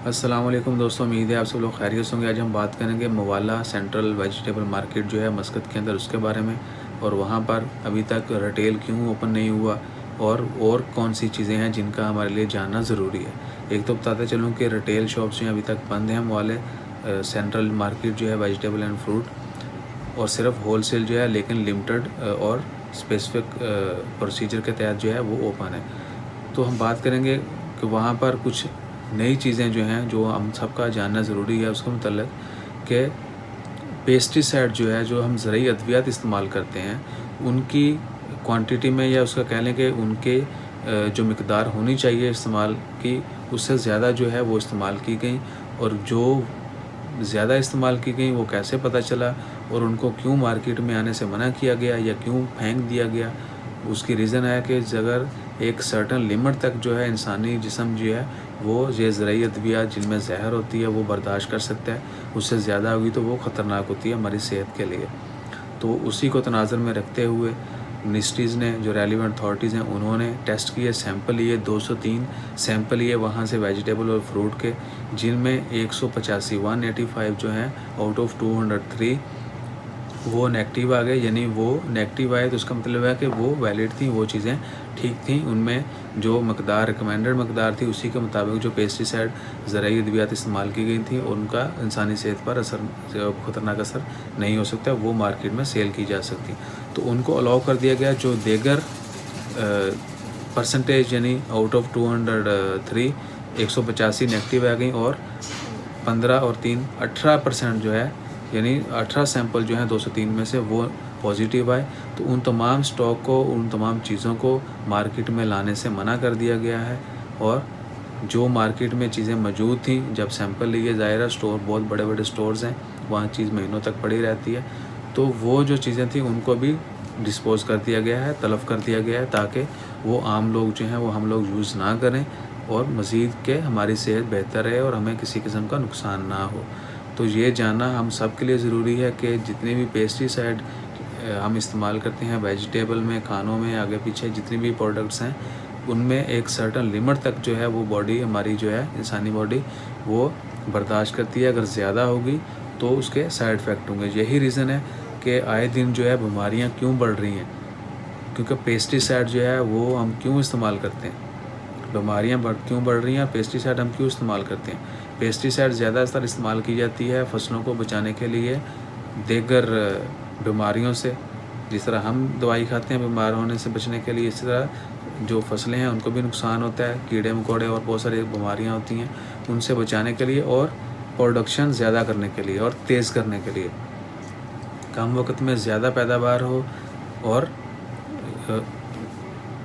السلام علیکم دوستوں، امید ہے آپ سب لوگ خیریت سے ہوں گے۔ آج ہم بات کریں گے موالا سینٹرل ویجیٹیبل مارکیٹ جو ہے مسقط کے اندر، اس کے بارے میں، اور وہاں پر ابھی تک ریٹیل کیوں اوپن نہیں ہوا اور کون سی چیزیں ہیں جن کا ہمارے لیے جاننا ضروری ہے۔ ایک تو بتاتے چلوں کہ ریٹیل شاپس جو ہیں ابھی تک بند ہیں موالے سینٹرل مارکیٹ جو ہے ویجیٹیبل اینڈ فروٹ، اور صرف ہول سیل جو ہے لیکن لمیٹڈ اور اسپیسیفک پروسیجر کے تحت جو ہے وہ اوپن ہے۔ تو ہم بات کریں گے کہ وہاں پر کچھ نئی چیزیں جو ہیں جو ہم سب کا جاننا ضروری ہے اس کے متعلق، کہ پیسٹی سائڈ جو ہے جو ہم زرعی ادویات استعمال کرتے ہیں ان کی کوانٹٹی میں، یا اس کا کہہ لیں کہ ان کے جو مقدار ہونی چاہیے استعمال کی، اس سے زیادہ جو ہے وہ استعمال کی گئیں، اور جو زیادہ استعمال کی گئیں وہ کیسے پتہ چلا، اور ان کو کیوں مارکیٹ میں آنے سے منع کیا گیا یا کیوں پھینک دیا گیا۔ اس کی ریزن ہے کہ اگر ایک سرٹن لمٹ تک جو ہے انسانی جسم جو ہے وہ یہ زرعی ادویات جن میں زہر ہوتی ہے وہ برداشت کر سکتا ہے، اس سے زیادہ ہوگی تو وہ خطرناک ہوتی ہے ہماری صحت کے لیے۔ تو اسی کو تناظر میں رکھتے ہوئے منسٹریز نے، جو ریلیونٹ اتھارٹیز ہیں، انہوں نے ٹیسٹ کیے، سیمپل لیے، 203 سیمپل لیے وہاں سے ویجیٹیبل اور فروٹ کے، جن میں 185 جو ہیں آؤٹ آف 203 وہ نیگیٹیو آ گئے۔ یعنی وہ نیگیٹیو آئے تو اس کا مطلب ہے کہ وہ ویلڈ تھیں، وہ چیزیں ٹھیک تھیں، ان میں جو مقدار ریکمینڈڈ مقدار تھی اسی کے مطابق جو پیسٹی سائڈ زرعی ادویات استعمال کی گئی تھیں ان کا انسانی صحت پر خطرناک اثر نہیں ہو سکتا، وہ مارکیٹ میں سیل کی جا سکتی۔ تو ان کو الاؤ کر دیا گیا۔ جو دیگر پرسنٹیج یعنی آؤٹ آف 203 185 نیگیٹیو آ گئیں، اور 15 اور 3 18% جو ہے، یعنی 18 سیمپل جو ہیں 203 میں سے وہ پازیٹیو آئے۔ تو ان تمام سٹاک کو، ان تمام چیزوں کو مارکیٹ میں لانے سے منع کر دیا گیا ہے، اور جو مارکیٹ میں چیزیں موجود تھیں جب سیمپل لیے، ظاہرہ سٹور بہت بڑے بڑے سٹورز ہیں، وہاں چیز مہینوں تک پڑی رہتی ہے، تو وہ جو چیزیں تھیں ان کو بھی ڈسپوز کر دیا گیا ہے، تلف کر دیا گیا ہے، تاکہ وہ عام لوگ جو ہیں وہ ہم لوگ یوز نہ کریں، اور مزید کہ ہماری صحت بہتر رہے اور ہمیں کسی قسم کا نقصان نہ ہو۔ تو یہ جاننا ہم سب کے لیے ضروری ہے کہ جتنے بھی پیسٹی سائڈ ہم استعمال کرتے ہیں ویجیٹیبل میں، کھانوں میں، آگے پیچھے جتنی بھی پروڈکٹس ہیں، ان میں ایک سرٹن لمٹ تک جو ہے وہ باڈی ہماری جو ہے انسانی باڈی وہ برداشت کرتی ہے۔ اگر زیادہ ہوگی تو اس کے سائیڈ افیکٹ ہوں گے۔ یہی ریزن ہے کہ آئے دن جو ہے بیماریاں کیوں بڑھ رہی ہیں، کیونکہ پیسٹی سائڈ جو ہے وہ ہم کیوں استعمال کرتے ہیں۔ بیماریاں کیوں بڑھ رہی ہیں؟ پیسٹی سائڈ ہم کیوں استعمال کرتے ہیں؟ پیسٹی سائڈ زیادہ تر استعمال کی جاتی ہے فصلوں کو بچانے کے لیے دیگر بیماریوں سے، جس طرح ہم دوائی کھاتے ہیں بیمار ہونے سے بچنے کے لیے، اسی طرح جو فصلیں ہیں ان کو بھی نقصان ہوتا ہے، کیڑے مکوڑے اور بہت ساری بیماریاں ہوتی ہیں، ان سے بچانے کے لیے اور پروڈکشن زیادہ کرنے کے لیے اور تیز کرنے کے لیے، کم وقت میں زیادہ پیداوار ہو اور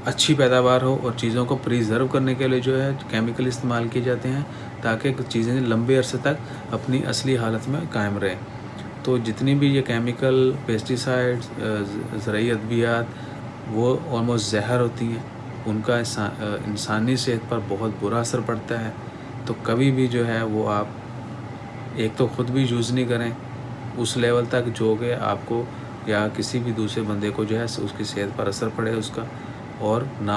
اچھی پیداوار ہو، اور چیزوں کو پریزرو کرنے کے لیے جو ہے کیمیکل استعمال کیے جاتے ہیں، تاکہ چیزیں لمبے عرصے تک اپنی اصلی حالت میں قائم رہیں۔ تو جتنی بھی یہ کیمیکل، پیسٹی سائڈ، زرعی ادویات، وہ آلموسٹ زہر ہوتی ہیں، ان کا انسانی صحت پر بہت برا اثر پڑتا ہے۔ تو کبھی بھی جو ہے وہ آپ ایک تو خود بھی یوز نہیں کریں اس لیول تک جو کہ آپ کو یا کسی بھی دوسرے بندے کو جو ہے اس کی صحت پر اثر پڑے اس کا، اور نہ